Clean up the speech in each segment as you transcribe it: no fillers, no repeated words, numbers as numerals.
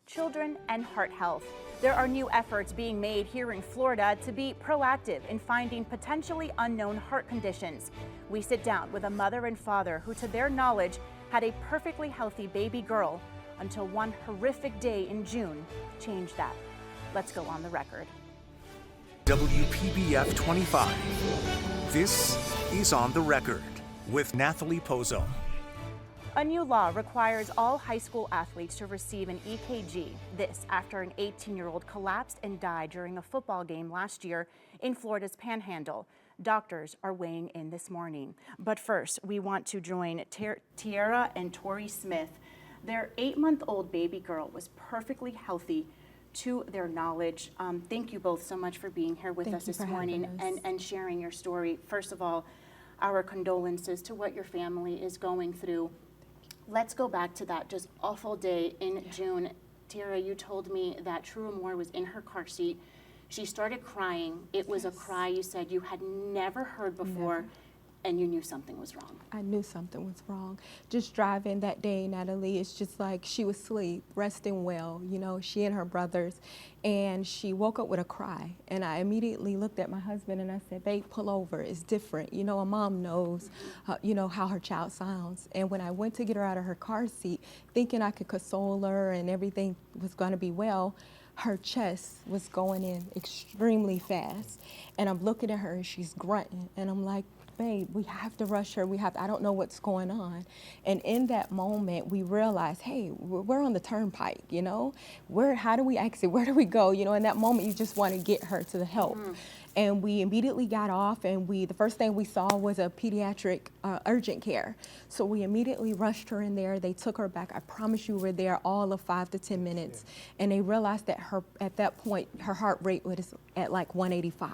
children, and heart health. There are new efforts being made here in Florida to be proactive in finding potentially unknown heart conditions. We sit down with a mother and father who, to their knowledge, had a perfectly healthy baby girl until one horrific day in June changed that. Let's go on the record. WPBF25. This is On the Record with Nathalie Pozo. A new law requires all high school athletes to receive an EKG. This after an 18-year-old collapsed and died during a football game last year in Florida's Panhandle. Doctors are weighing in this morning. But first, we want to join Tiara and Tori Smith. Their 8-month-old baby girl was perfectly healthy to their knowledge. Thank you both so much for being here with us this morning and sharing your story. First of all, our condolences to what your family is going through. Let's go back to that just awful day in June. Tiara, you told me that True Moore was in her car seat. She started crying. It was a cry you said you had never heard before. Never. And you knew something was wrong. I knew something was wrong. Just driving that day, Natalie, it's just like she was asleep, resting well, you know, she and her brothers, and she woke up with a cry. And I immediately looked at my husband and I said, babe, pull over, it's different. You know, a mom knows, you know, how her child sounds. And when I went to get her out of her car seat, thinking I could console her and everything was gonna be well, her chest was going in extremely fast. And I'm looking at her and she's grunting, and I'm like, babe, we have to rush her. I don't know what's going on. And in that moment, we realized, hey, we're on the turnpike, you know? How do we exit? Where do we go? You know, in that moment, you just want to get her to the help. And we immediately got off, and the first thing we saw was a pediatric urgent care. So we immediately rushed her in there. They took her back. I promise you, we were there all of 5 to 10 minutes. And they realized that at that point, her heart rate was at like 185.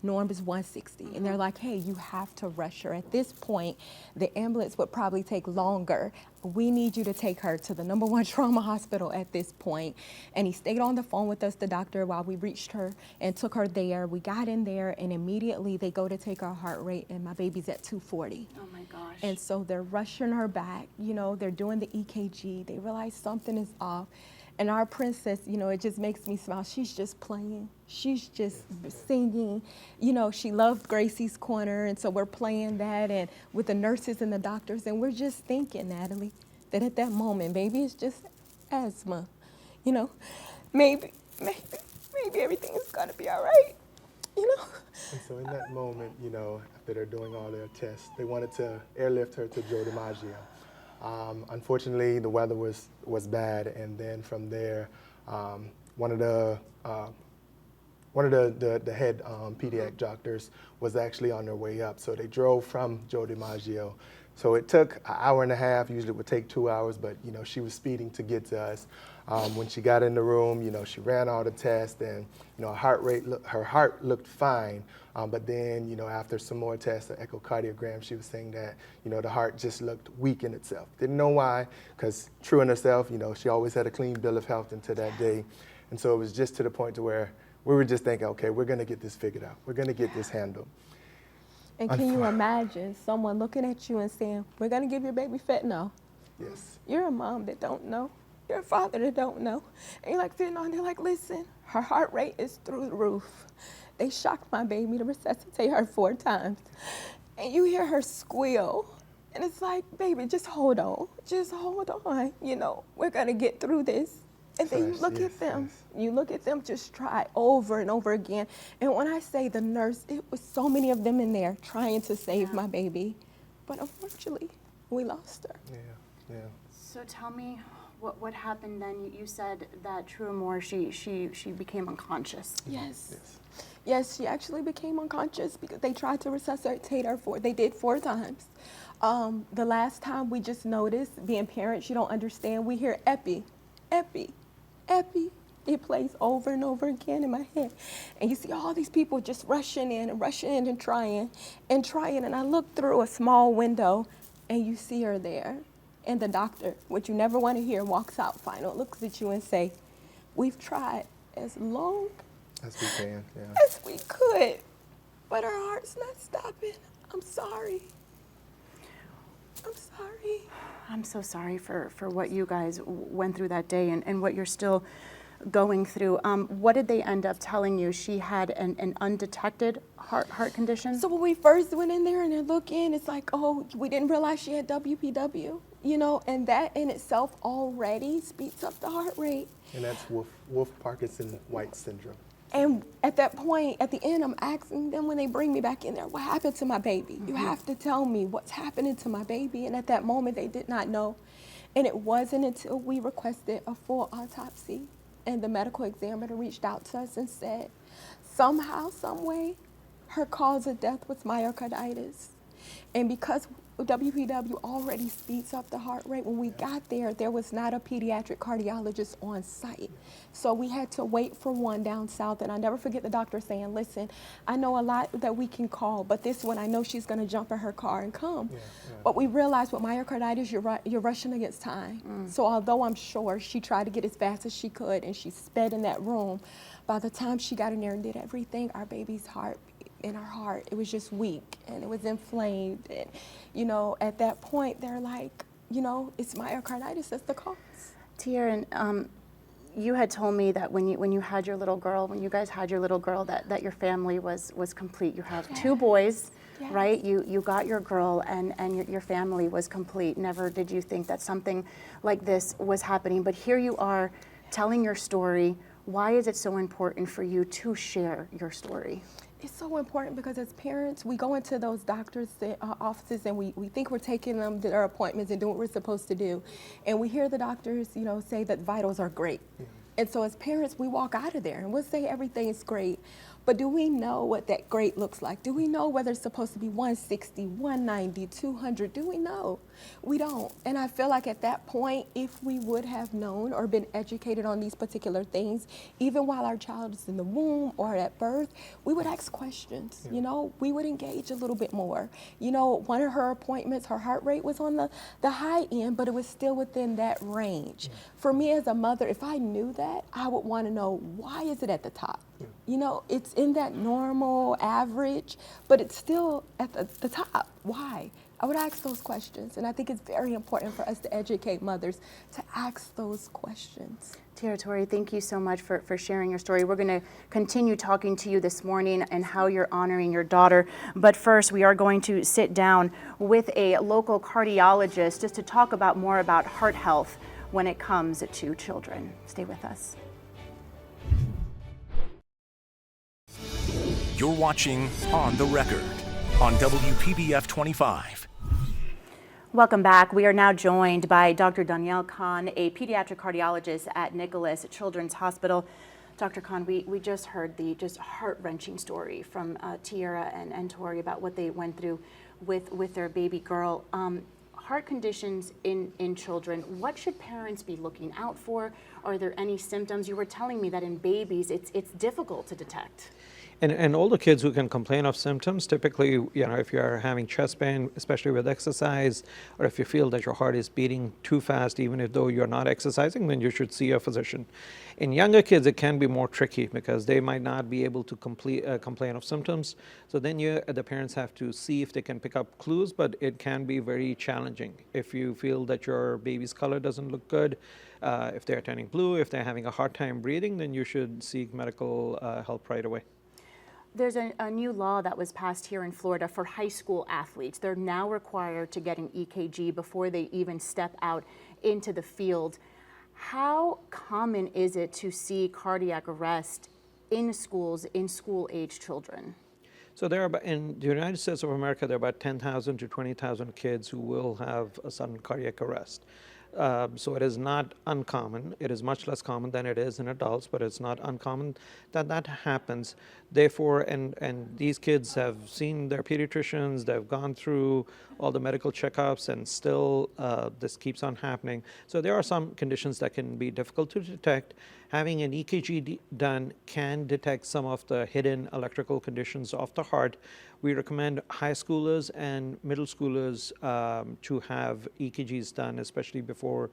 Norm is 160, and they're like, hey, you have to rush her. At this point, the ambulance would probably take longer. We need you to take her to the #1 trauma hospital at this point. And he stayed on the phone with us, the doctor, while we reached her and took her there. We got in there, and immediately they go to take our heart rate, and my baby's at 240. Oh my gosh. And so they're rushing her back. You know, they're doing the EKG. They realize something is off. And our princess, you know, it just makes me smile. She's just playing. She's just singing. You know, she loved Gracie's Corner, and so we're playing that and with the nurses and the doctors, and we're just thinking, Natalie, that at that moment, maybe it's just asthma. You know, maybe everything is gonna be all right, you know? And so in that moment, you know, after they're doing all their tests, they wanted to airlift her to Joe DiMaggio. Unfortunately, the weather was bad, and then from there, one of the head pediatric doctors was actually on their way up, so they drove from Joe DiMaggio. So it took an hour and a half. Usually it would take 2 hours, but you know, she was speeding to get to us. When she got in the room, you know, she ran all the tests, and you know, her heart looked fine. But then, you know, after some more tests, the echocardiogram, she was saying that, you know, the heart just looked weak in itself. Didn't know why, because true in herself, you know, she always had a clean bill of health until that day. And so it was just to the point to where we were just thinking, okay, we're gonna get this figured out. We're gonna get this handled. And can you imagine someone looking at you and saying, we're gonna give your baby fentanyl? Yes. You're a mom that don't know. You're a father that don't know. And you're like sitting on there like, listen, her heart rate is through the roof. They shocked my baby to resuscitate her 4 times. And you hear her squeal. And it's like, baby, just hold on. Just hold on. You know, we're gonna get through this. And then you look at them. You look at them just try over and over again. And when I say the nurse, it was so many of them in there trying to save my baby. But unfortunately, we lost her. Yeah. So tell me, what happened then? You said that True Moore, she became unconscious. Yes, she actually became unconscious because they tried to resuscitate her they did 4 times. The last time we just noticed, being parents, you don't understand, we hear epi. It plays over and over again in my head. And you see all these people just rushing in and trying. And I look through a small window and you see her there. And the doctor, what you never want to hear, walks out final, looks at you and say, we've tried as long as we can, as we could, but her heart's not stopping. I'm sorry. I'm sorry. I'm so sorry for what you guys went through that day and what you're still going through. What did they end up telling you? She had an undetected heart condition? So when we first went in there and they're looking, it's like, oh, we didn't realize she had WPW, you know, and that in itself already speeds up the heart rate. And that's Wolff-Parkinson-White syndrome. And at that point, at the end, I'm asking them when they bring me back in there, what happened to my baby? You have to tell me what's happening to my baby. And at that moment, they did not know. And it wasn't until we requested a full autopsy and the medical examiner reached out to us and said, somehow, some way, her cause of death was myocarditis. And because WPW already speeds up the heart rate, when we got there was not a pediatric cardiologist on site. So we had to wait for one down south. And I never forget the doctor saying, listen, I know a lot that we can call, but this one, I know she's gonna jump in her car and come. Yeah. But we realized with myocarditis, you're rushing against time. So although I'm sure she tried to get as fast as she could and she sped in that room, by the time she got in there and did everything, our baby's heart in her heart, it was just weak and it was inflamed. And, you know, at that point, they're like, you know, it's myocarditis that's the cause. Tiara, you had told me that when you had your little girl, when you guys had your little girl, that your family was complete. You have two boys, right? You got your girl and your family was complete. Never did you think that something like this was happening. But here you are telling your story. Why is it so important for you to share your story? It's so important because as parents, we go into those doctors' offices and we think we're taking them to their appointments and doing what we're supposed to do. And we hear the doctors, you know, say that vitals are great. And so as parents, we walk out of there and we'll say everything is great. But do we know what that great looks like? Do we know whether it's supposed to be 160, 190, 200? Do we know? We don't. And I feel like at that point, if we would have known or been educated on these particular things, even while our child is in the womb or at birth, we would ask questions, you know, we would engage a little bit more. You know, one of her appointments, her heart rate was on the high end, but it was still within that range. For me as a mother, if I knew that, I would want to know, why is it at the top? You know, it's in that normal average, but it's still at the top. Why? I would ask those questions, and I think it's very important for us to educate mothers to ask those questions. Tiara Torrey, thank you so much for sharing your story. We're going to continue talking to you this morning and how you're honoring your daughter. But first, we are going to sit down with a local cardiologist just to talk about more about heart health when it comes to children. Stay with us. You're watching On the Record on WPBF25. Welcome back. We are now joined by Dr. Danielle Khan, a pediatric cardiologist at Nicholas Children's Hospital. Dr. Khan, we just heard the heart-wrenching story from Tiara and Tori about what they went through with their baby girl. Heart conditions in children, what should parents be looking out for? Are there any symptoms? You were telling me that in babies, it's difficult to detect. And older kids who can complain of symptoms, typically, you know, if you're having chest pain, especially with exercise, or if you feel that your heart is beating too fast, even if though you're not exercising, then you should see a physician. In younger kids, it can be more tricky because they might not be able to complain of symptoms. So then the parents have to see if they can pick up clues, but it can be very challenging. If you feel that your baby's color doesn't look good, if they're turning blue, if they're having a hard time breathing, then you should seek medical help right away. There's a new law that was passed here in Florida for high school athletes. They're now required to get an EKG before they even step out into the field. How common is it to see cardiac arrest in schools, in school-age children? So there are about, in the United States of America, there are about 10,000 to 20,000 kids who will have a sudden cardiac arrest. So it is not uncommon. It is much less common than it is in adults, but it's not uncommon that happens. Therefore, and these kids have seen their pediatricians, they've gone through all the medical checkups, and still this keeps on happening. So there are some conditions that can be difficult to detect. Having an EKG done can detect some of the hidden electrical conditions of the heart. We recommend high schoolers and middle schoolers to have EKGs done, especially before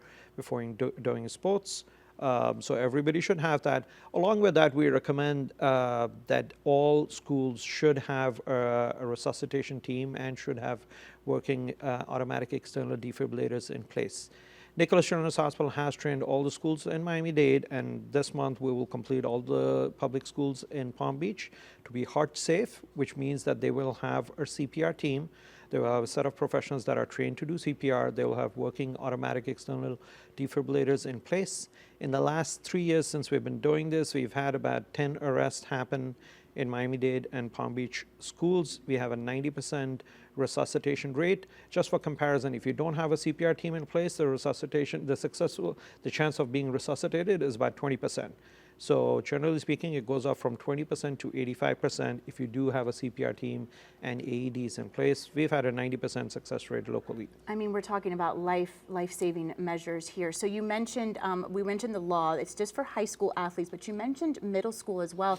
doing sports. So everybody should have that. Along with that, we recommend that all schools should have a resuscitation team and should have working automatic external defibrillators in place. Nicholas Children's Hospital has trained all the schools in Miami-Dade, and this month we will complete all the public schools in Palm Beach to be heart safe, which means that they will have a CPR team. They will have a set of professionals that are trained to do CPR. They will have working automatic external defibrillators in place. In the last 3 years since we've been doing this, we've had about 10 arrests happen in Miami-Dade and Palm Beach schools. We have a 90% resuscitation rate. Just for comparison, if you don't have a CPR team in place, the chance of being resuscitated is about 20%. So generally speaking, it goes up from 20% to 85% if you do have a CPR team and AEDs in place. We've had a 90% success rate locally. I mean, we're talking about life-saving measures here. So you mentioned, we mentioned the law, it's just for high school athletes, but you mentioned middle school as well.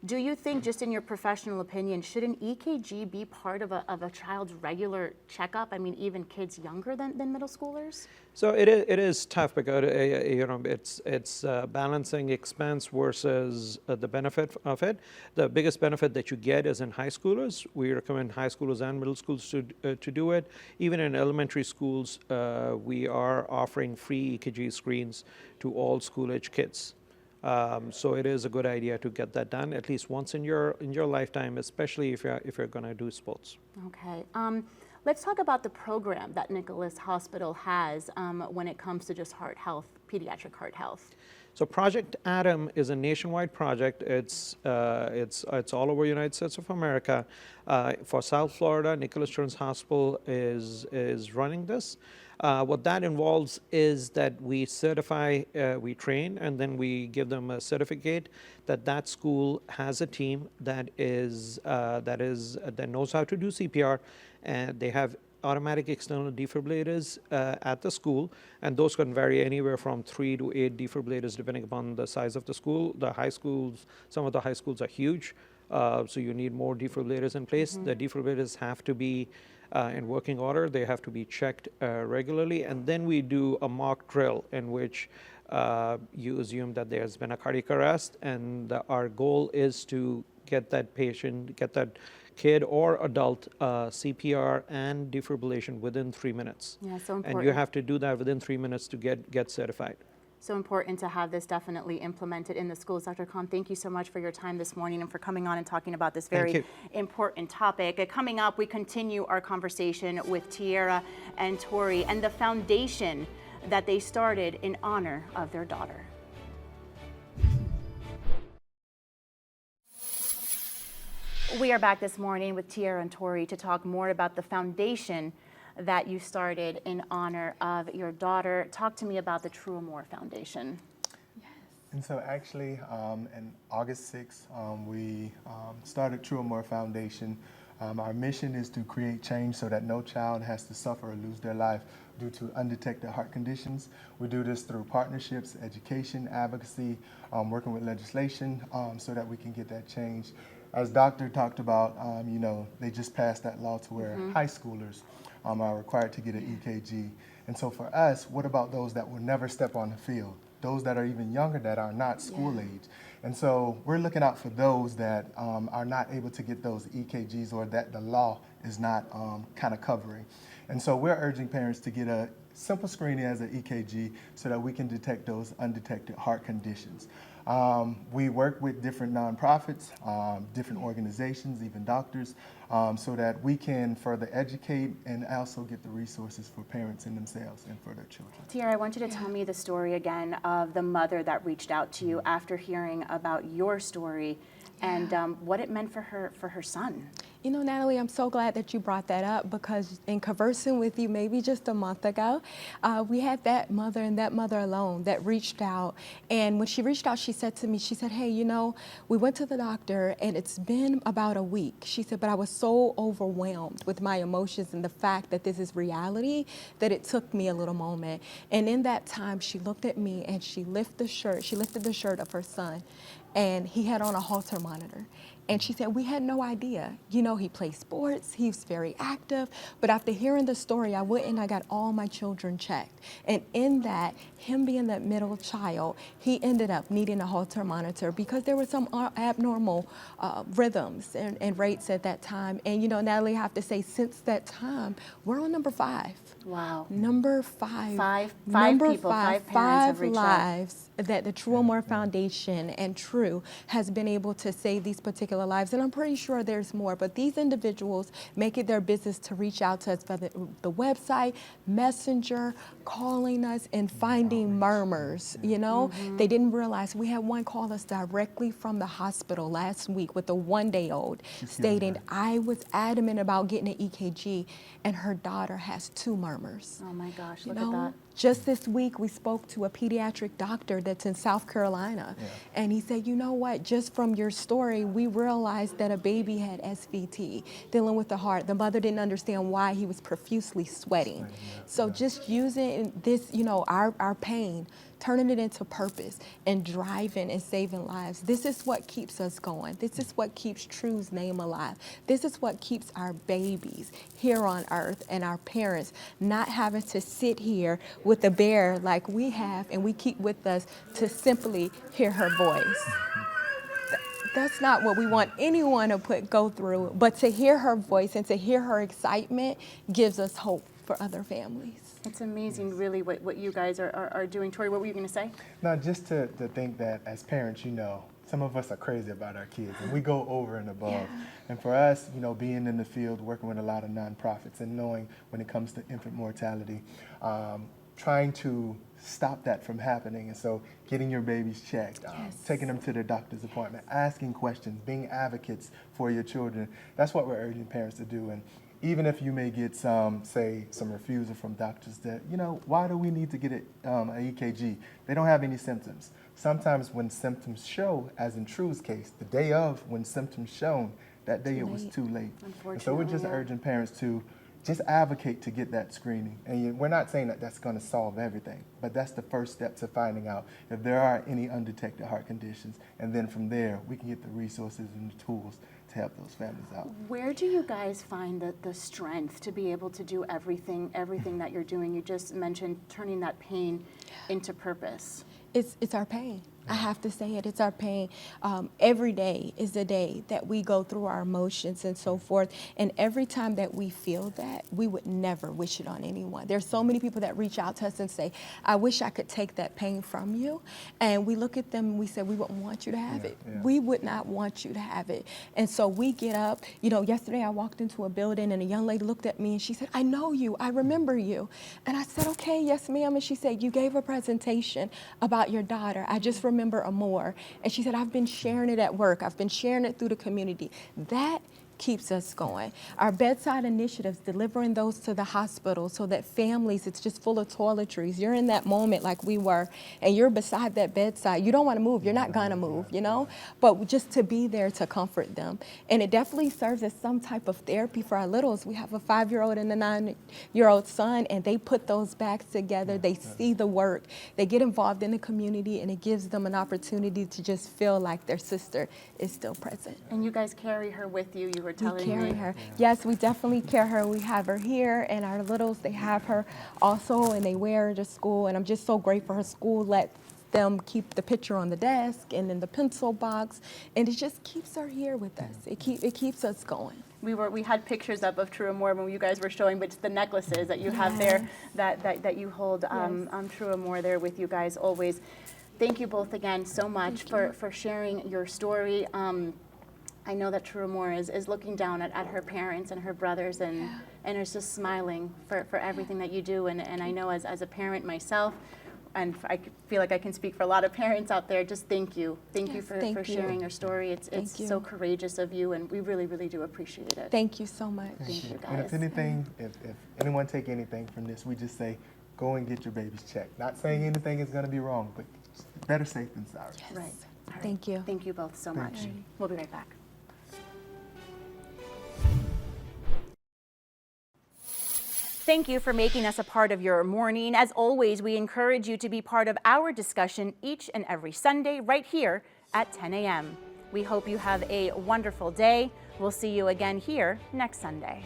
Do you think, just in your professional opinion, should an EKG be part of a child's regular checkup? I mean, even kids younger than middle schoolers? So it is tough because it's balancing expense versus the benefit of it. The biggest benefit that you get is in high schoolers. We recommend high schoolers and middle schools to do it. Even in elementary schools, we are offering free EKG screens to all school-age kids. So it is a good idea to get that done at least once in your lifetime, especially if you're going to do sports. Okay. Let's talk about the program that Nicholas Hospital has when it comes to just heart health, pediatric heart health. So Project Atom is a nationwide project. It's all over the United States of America. For South Florida, Nicholas Children's Hospital is running this. What that involves is that we certify, we train, and then we give them a certificate that school has a team that knows how to do CPR, and they have automatic external defibrillators at the school, and those can vary anywhere from 3 to 8 defibrillators depending upon the size of the school. The high schools, some of the high schools are huge, so you need more defibrillators in place. Mm-hmm. The defibrillators have to be in working order. They have to be checked regularly, and then we do a mock drill in which you assume that there's been a cardiac arrest, and our goal is to get that kid or adult CPR and defibrillation within 3 minutes. Yeah, so important. And you have to do that within 3 minutes to get certified. So important to have this definitely implemented in the schools. Dr. Khan, thank you so much for your time this morning and for coming on and talking about this very important topic. Coming up, we continue our conversation with Tiara and Tori and the foundation that they started in honor of their daughter. We are back this morning with Tiara and Tori to talk more about the foundation that you started in honor of your daughter. Talk to me about the True Amore Foundation. Yes. And so actually, in August 6th, we started True Amore Foundation. Our mission is to create change so that no child has to suffer or lose their life due to undetected heart conditions. We do this through partnerships, education, advocacy, working with legislation so that we can get that change. As Doctor talked about, they just passed that law to where high schoolers are required to get an EKG. And so for us, what about those that will never step on the field? Those that are even younger that are not school age. And so we're looking out for those that are not able to get those EKGs or that the law is not kind of covering. And so we're urging parents to get a simple screening as an EKG so that we can detect those undetected heart conditions. We work with different nonprofits, different organizations, even doctors, so that we can further educate and also get the resources for parents and themselves and for their children. Tiara, I want you to tell me the story again of the mother that reached out to you after hearing about your story and what it meant for her son. You know, Natalie, I'm so glad that you brought that up because in conversing with you maybe just a month ago, we had that mother and that mother alone that reached out. And when she reached out, she said to me, she said, hey, we went to the doctor and it's been about a week. She said, but I was so overwhelmed with my emotions and the fact that this is reality that it took me a little moment. And in that time, she looked at me and she lifted the shirt of her son, and he had on a Holter monitor. And she said, we had no idea. You know, he plays sports, he's very active, but after hearing the story, I went and I got all my children checked. And in that, him being that middle child, he ended up needing a Holter monitor because there were some abnormal rhythms and rates at that time. And you know, Natalie, I have to say, since that time, we're on number 5. Wow. Number 5. Five Number people, 5, five parents have 5 reached out. lives that the True Amore Foundation and True has been able to save these particular lives. And I'm pretty sure there's more, but these individuals make it their business to reach out to us for the website, messenger, calling us and finding murmurs, you know? They didn't realize, we had one call us directly from the hospital last week with a 1-day-old stating, I was adamant about getting an EKG and her daughter has 2 murmurs. Oh my gosh, You look at know, that. just this week we spoke to a pediatric doctor that's in South Carolina, and he said, you know what, just from your story, we realized that a baby had SVT, dealing with the heart. The mother didn't understand why he was profusely sweating. So just using this, you know, our pain, turning it into purpose and driving and saving lives. This is what keeps us going. This is what keeps True's name alive. This is what keeps our babies here on earth and our parents not having to sit here with a bear like we have and we keep with us to simply hear her voice. That's not what we want anyone to go through, but to hear her voice and to hear her excitement gives us hope for other families. It's amazing, really, what you guys are doing. Tori, what were you going to say? No, just to think that as parents, you know, some of us are crazy about our kids and we go over and above. And for us, you know, being in the field, working with a lot of nonprofits and knowing when it comes to infant mortality, trying to stop that from happening. And so getting your babies checked, taking them to their doctor's appointment, asking questions, being advocates for your children. That's what we're urging parents to do. And even if you may get some refusal from doctors that, you know, why do we need to get an EKG? They don't have any symptoms. Sometimes when symptoms show, as in True's case, the day of when symptoms shown, that day it was too late. And so we're just urging parents to just advocate to get that screening. And we're not saying that that's going to solve everything, but that's the first step to finding out if there are any undetected heart conditions. And then from there, we can get the resources and the tools to help those families out. Where do you guys find the strength to be able to do everything that you're doing? You just mentioned turning that pain into purpose. It's our pain. I have to say it, it's our pain. Every day is a day that we go through our emotions and so forth. And every time that we feel that, we would never wish it on anyone. There's so many people that reach out to us and say, I wish I could take that pain from you. And we look at them and we say, we wouldn't want you to have it. We would not want you to have it. And so we get up. You know, yesterday I walked into a building and a young lady looked at me and she said, I know you, I remember you. And I said, okay, yes, ma'am. And she said, you gave a presentation about your daughter. I just remember Amore. And she said, I've been sharing it at work. I've been sharing it through the community. That keeps us going. Our bedside initiatives, delivering those to the hospital so that families, it's just full of toiletries. You're in that moment like we were, and you're beside that bedside. You don't want to move. You're not going to move, you know? But just to be there to comfort them. And it definitely serves as some type of therapy for our littles. We have a 5-year-old and a 9-year-old son, and they put those bags together. They see the work. They get involved in the community, and it gives them an opportunity to just feel like their sister is still present. And you guys carry her with you. You were telling we carry me. her. Yes, we definitely carry her. We have her here, and our littles, they have her also, and they wear her to school. And I'm just so grateful her school let them keep the picture on the desk and in the pencil box, and it just keeps her here with us. It keeps us going. We had pictures up of True Amore when you guys were showing, but it's the necklaces that you have there that you hold True Amore there with you guys always. Thank you both again so much for sharing your story. I know that True Amore is looking down at her parents and her brothers and is just smiling for everything that you do. And I know as a parent myself, and I feel like I can speak for a lot of parents out there, just thank you. Thank you for sharing your story. It's so courageous of you, and we really, really do appreciate it. Thank you so much. Thank you, guys. And if anything, if anyone take anything from this, we just say, go and get your babies checked. Not saying anything is going to be wrong, but better safe than sorry. Yes. Right. All right. Thank you. Thank you both so much. We'll be right back. Thank you for making us a part of your morning. As always, we encourage you to be part of our discussion each and every Sunday right here at 10 a.m. We hope you have a wonderful day. We'll see you again here next Sunday.